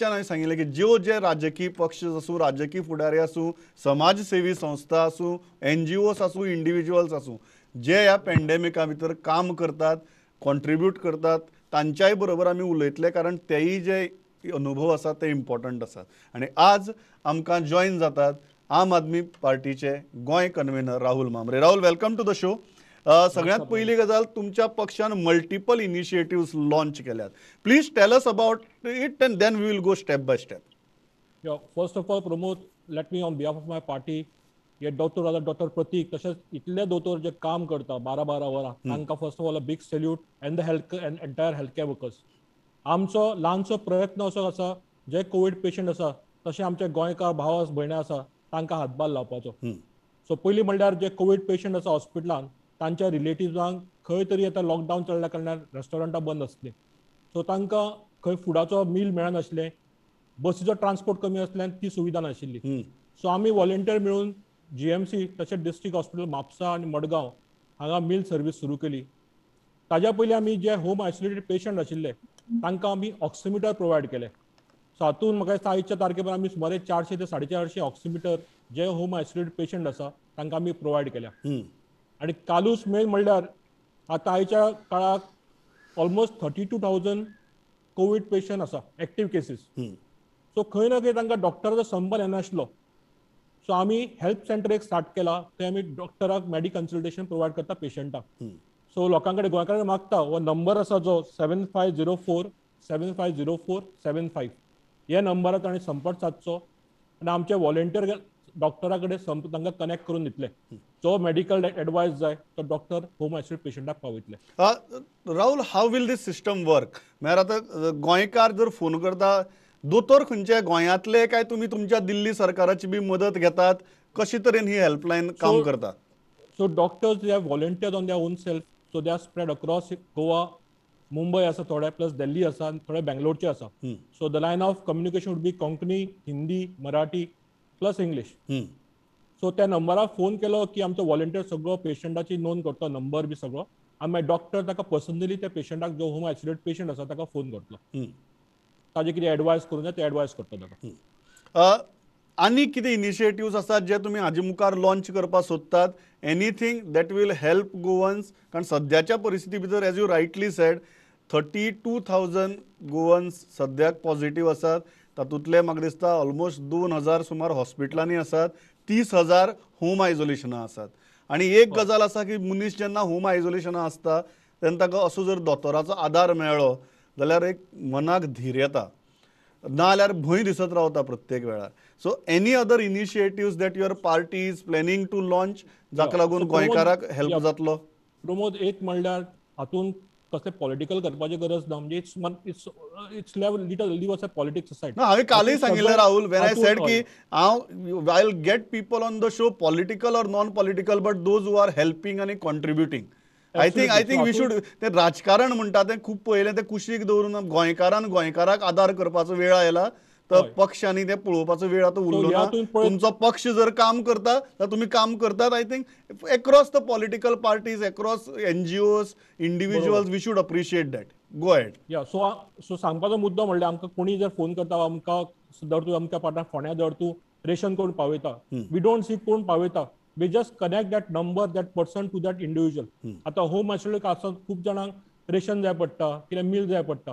सुरवातीच्यान हांवें सांगिल्लें की जे राजकीय पक्ष आसूं, राजकीय फुडारी आसूं, समाजसेवी संस्था आसूं, NGOs आसूं, इंडिव्हिज्युअल्स आसूं, जे ह्या पॅन्डेमिका भितर काम करतात, कॉन्ट्रिब्यूट करतात, तांच्याय बरोबर आमी उलयतले, कारण तेयी जे अनुभव आसा ते इम्पॉर्टंट आसात. आनी आज आमकां जॉयन जातात आम आदमी पार्टीचे Goem convener Rahul Mhambre. Rahul, welcome to the show. सगळ्यात पहिली गजाल, तुमच्या पक्षान मल्टिपल इनिशिएटिव्स लॉन्च केल्यात. Please tell us about it and then we will go step by step. Yeah, first of all, Pramod, let me on behalf of my party, हे doctor प्रतीक तशेंच इतले दोतोर जे काम करता 12-12 वरां तांकां first of all a big salute end the health end entire health care workers. आमचो ल्हानसो प्रयत्न असो आसा, जे कोविड पेशंट आसा तशें आमचे गोंयकार भाव भयणी आसा तांकां हातभार लावपाचो. सो पयलीं म्हणल्यार जे कोविड पेशंट आसा हॉस्पिटलान तांच्या रिलेटिव्जांक खंय तरी आतां लॉकडावन चल्ल्या कारणान रेस्टॉरंटां बंद आसलीं, सो तांकां खंय फुडाचो मील मेळनाशिल्लें, बसीचो ट्रान्सपोर्ट कमी आसल्यान ती सुविधा नाशिल्ली. सो आमी व्हॉलंटियर मेळून GMC तशेंच डिस्ट्रिक्ट हॉस्पिटल म्हापसा आनी मडगांव हांगा मील सर्वीस सुरू केली. ताज्या पयलीं आमी जे होम आयसोलेटेड पेशंट आशिल्ले तांकां आमी ऑक्सिमिटर प्रोवायड केले. सो हातून म्हाका दिसता आयच्या तारखे मेरेन आमी सुमारे 400 ते 450 ऑक्सिमिटर जे होम आयसोलेटेड पेशंट आसा तांकां आमी प्रोवायड केल्या. आनी कालूच मेन म्हणल्यार आतां आयच्या काळाक ऑलमोस्ट 32,000 कोविड पेशंट आसा एक्टीव केसीस. सो खंय ना खंय तांकां डॉक्टराचो संपर्क येनाशिल्लो. सो आमी हेल्थ सेंटर एक स्टार्ट केला, थंय आमी डॉक्टराक मेडी कन्सल्टेशन प्रोवायड करता पेशंटाक. सो लोकां कडेन गोंयकारांक मागता हो नंबर आसा जो 7504-7504-75 ह्या नंबरार तांणी संपर्क सादचो आनी आमचे व्हॉलंटियर डॉक्टरा कडेन तांकां कनेक्ट करून दितले. जो मेडिकल एडवायस जाय तो डॉक्टर होम आयसोलेट पेशंटाक पावयतले. Rahul, how will this system work? म्हळ्यार आतां गोंयकार जर फोन करता, दोतोर खंयचे गोंयांतले काय तुमी तुमच्या दिल्ली सरकाराची बी मदत घेतात? कशे तरेन ही हेल्पलायन काम करता? So doctors they are volunteers on their own self, so they are spread across Goa, Mumbai आसा थोडे, प्लस दिल्ली आसा आनी थोडे बेंगलोरचे आसा. So the line of communication would be Konkani, Hindi, Marathi plus English. So त्या नंबरार फोन केलो की आमचो व्हॉलंटियर सगळो पेशंटाची नोंद करतो, नंबर बी सगळो, आनी मागीर डॉक्टर ताका पर्सनली त्या पेशंटाक जो होम आयसोलेट पेशंट आसा ताका फोन करतलो. ताजे कितें एडवायस करूं जाय ते एडवायस करता ताका. आनी कितें इनिशिएटिव्स आसात जे तुमी हाजे मुखार लॉन्च करपाक सोदतात? Anything that will help Goans? कारण सद्याच्या परिस्थिती भितर, as you rightly said, 32,000 Goans सद्याक पॉझिटिव्ह आसात. तातूंतले म्हाका दिसता ऑलमोस्ट 2,000 सुमार हॉस्पिटलांनी आसात, 30,000 होम आयसोलेशनां आसात. आनी एक गजाल आसा की मनीस जेन्ना होम आयसोलेशनां आसता तेन्ना ताका असो जर दोतोराचो आदार मेळ्ळो जाल्यार एक मनाक धीर येता, नाल्यार भंय दिसत रावता प्रत्येक वेळार. So any other initiatives that your party is planning to launch जाका लागून गोंयकाराक हेल्प जातलो? प्रमोद, एक म्हणल्यार हातून कसले पॉलिटिकल करपाची गरज ना, म्हणजे it's leave us politics said. हांवें कालय सांगिल्लें राहुल, वेन आय सेड की हांव I will get people on the show, political or non political, but those who are helping आनी कॉन्ट्रिब्युटींग. आय थिंक वी शूड, ते राजकारण म्हणटा तें खूब पयलें तें कुशीक दवरून गोंयकाराक आदार करपाचो वेळ आयला. तर पक्षांनी ते पळोवपाचो वेळ आतां उरलो ना. तुमचो पक्ष जर काम करता जाल्यार तुमी काम करतात. I think across the political parties, across NGOs, individuals, we should appreciate that. Go ahead. Yeah so सांगपाचो मुद्दो म्हणल्यार आमकां कोणी जर फोन करता, आमकां धर तूं अमक्या पाटार फोंड्या धर तूं रेशन कोण पावयता, वी डोंट सी कोण पावयता, we just connect that number, that person to that individual. आतां होम आयसोलेट आसता खूब जाणांक रेशन जाय पडटा, कितें मील जाय पडटा.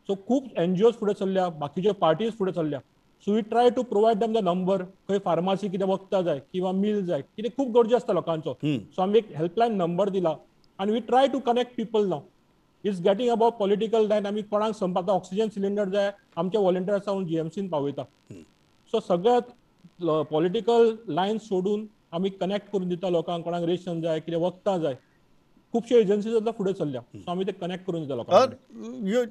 सो खूब NGOs फुडें चल्ल्या, बाकीच्यो पार्टीज फुडें चल्ल्या. So we try to provide them the number, खंय फार्मासी कितें वखदां जाय किंवा मील जाय, कितें खूब गरजो आसता लोकांचो. सो आमी एक हेल्पलायन नंबर दिला आनी we try to connect people now. It's getting about political line. आमी कोणाक संपर्क, ऑक्सिजन सिलिंडर जाय, आमचे व्हॉलंटियर आसा म्हणून GMCन पावयता. सो सगळ्यात पॉलिटिकल लायन सोडून आमी कनेक्ट करून दिता लोकांक, कोणाक रेशन जाय, कितें वखदां जाय. खुबशे एजन्सीज आतां फुडें चल्ल्या, सो आमी ते कनेक्ट करून दिता लोकांक.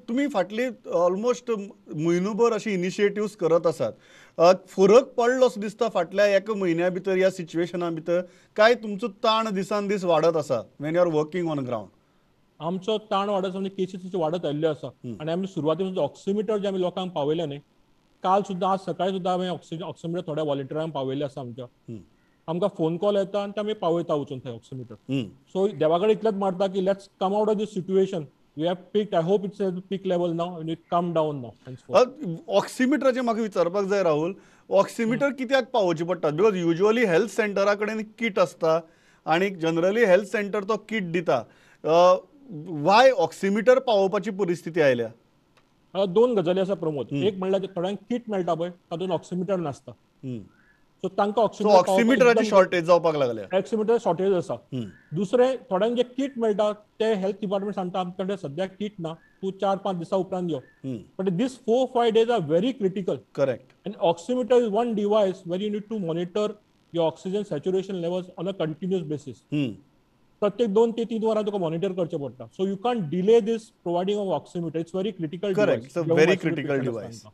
तुमी फाटली ऑलमोस्ट म्हयनोभर अशी इनिशिएटिव्स करत आसात. फरक पडलो असो दिसता फाटल्या एक म्हयन्या भितर ह्या सिच्युएशना भितर, काय तुमचो ताण दिसान दीस वाडत आसा when you are working on ground? आमचो ताण वाडत आसा, म्हणजे केसीस वाडत आयिल्ल्यो आसा. आनी आमी सुरवातेक ऑक्सिमिटर जे आमी लोकांक पावयले न्ही, काल सुद्दां, आज सकाळी सुद्दां आमी ऑक्सिमिटर थोड्या व्हॉलंटियरांक पावयल्ले आसा आमच्या. आमकां फोन कॉल येता आनी ते आमी पावयता वचून थंय ऑक्सिमिटर. सो देवा कडेन इतलेंच मारता की let's come out of this situation we have peaked. I hope it's at the peak level now and it calm down now. Henceforth. ऑक्सिमिटराचें म्हाका विचारपाक जाय राहुल, ऑक्सिमिटर कित्याक पावोवचे पडटा? बिकॉज युजली हेल्थ सेंटरा कडेन किट आसता आनी जनरली हेल्थ सेंटर तो kit दिता. वाय ऑक्सिमिटर पावोवपाची परिस्थिती आयल्या? दोन गजाली आसा प्रमोद. एक म्हणल्यार थोड्यांक किट मेळटा पळय तातूंत ऑक्सिमिटर नासता. सो तांकां सो ऑक्सिमिटराची शॉर्टेज जावपाक लागल्या. ऑक्सिमिटर शॉर्टेज आसा. दुसरें थोड्यांक जे किट मेळटा ते हेल्थ डिपार्टमेंट सांगता आमचे कडेन सद्याक किट ना, तूं 4-5 दिसां उपरांत यो. But these 4-5 days are very critical. Correct. And oximeter is one device where you need to monitor your oxygen saturation levels on a continuous basis. प्रत्येक 2 ते 3 वरां तुका मॉनिटर करचें पडटा. So you can delay this providing of oximeter. It's very critical. Correct. It's a very critical device.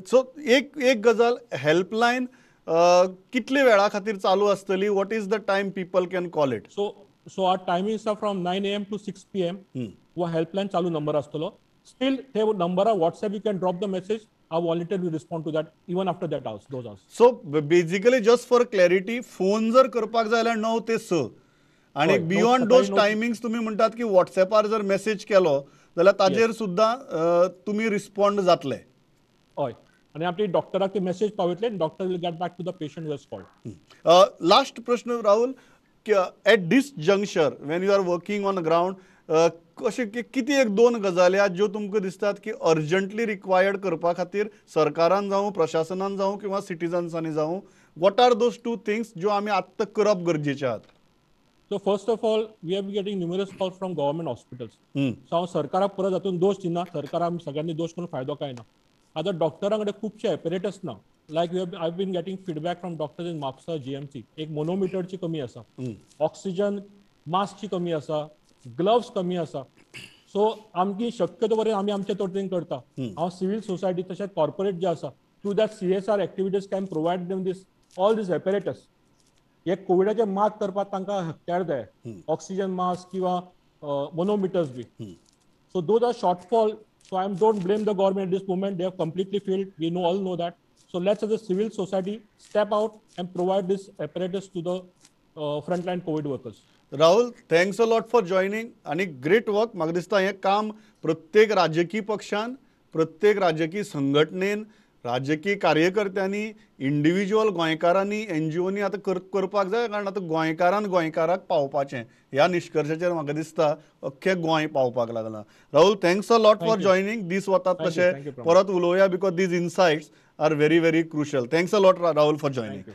So एक गजाल, helpline कितले वेळा खातीर चालू आसतली? What is the time people can call it? So our timings are from 9 AM to 6 PM. वो helpline चालू number आसतलो. Still, they number of WhatsApp, you can drop the message. Our volunteer will respond to that even after that hours, those hours. So basically, just for clarity, phone जर करपाक जाय जाल्यार 9 ते 6 आणि beyond those timings तुम्ही म्हणटात की व्हॉट्सएपार जर मेसेज केलो जाल्यार ताजेर सुद्दां तुम्ही रिस्पॉन्ड जातले. हय, आणि आपली डॉक्टराक ते मेसेज पावयतले आणि doctor will get back to the patient who has called. Last प्रश्न Rahul, at this junction when you are working on ground, अशें किती एक 2 गजाली आहात ज्यो तुमकां दिसतात की अर्जंटली रिक्वायर्ड करपा खातीर सरकारान जावं, प्रशासनान जावं किंवा सिटिजन्सांनी जावं, वॉट आर दोज 2 थिंग्स ज्यो आमी आत्तां करप गरजेचे आहात? So first of all, we have been getting numerous calls from government hospitals. So हांव सरकाराक परत हातून दोश दिना. सरकाराक आमी सगळ्यांनी दोश करून फायदो काय ना. आतां डॉक्टरां कडेन खुबशे एपरेटस ना. Like I been getting feedback from doctors in Mapusa GMC. एक मोनोमिटरची कमी आसा, ऑक्सिजन मास्कची कमी आसा, ग्लव्स कमी आसा. सो आमची शक्यतो पर्यंत आमी आमचे तोटेन करता. हांव सिव्हिल सोसायटी तशेंच कॉर्पोरेट जे आसा through that CSR activities can provide them this all these apparatus. हे कोविडाचे मात करपाक तांकां हत्यार जाय, ऑक्सिजन मास्क किंवा मोनोमिटर्स बी. So those are shortfall. So I don't blame the government at this moment. They have completely failed. We all know that. So let's as a civil society step out and provide this apparatus to the frontline covid workers. Rahul, thanks a lot for joining आणि great work. म्हाका दिसता हें काम प्रत्येक राजकीय पक्षान, प्रत्येक राजकीय संघटनेन, राजकीय कार्यकर्त्यांनी, इंडिव्हिज्युअल गोंयकारांनी, NGOनी आतां करपाक जाय. कारण आतां गोंयकाराक पावपाचें ह्या निश्कर्शाचेर म्हाका दिसता अख्खें गोंय पावपाक लागलां. Rahul, thanks a lot for joining. दीस वतात तशें परत उलोवया because these insights are very very crucial. Thanks a lot Rahul for joining.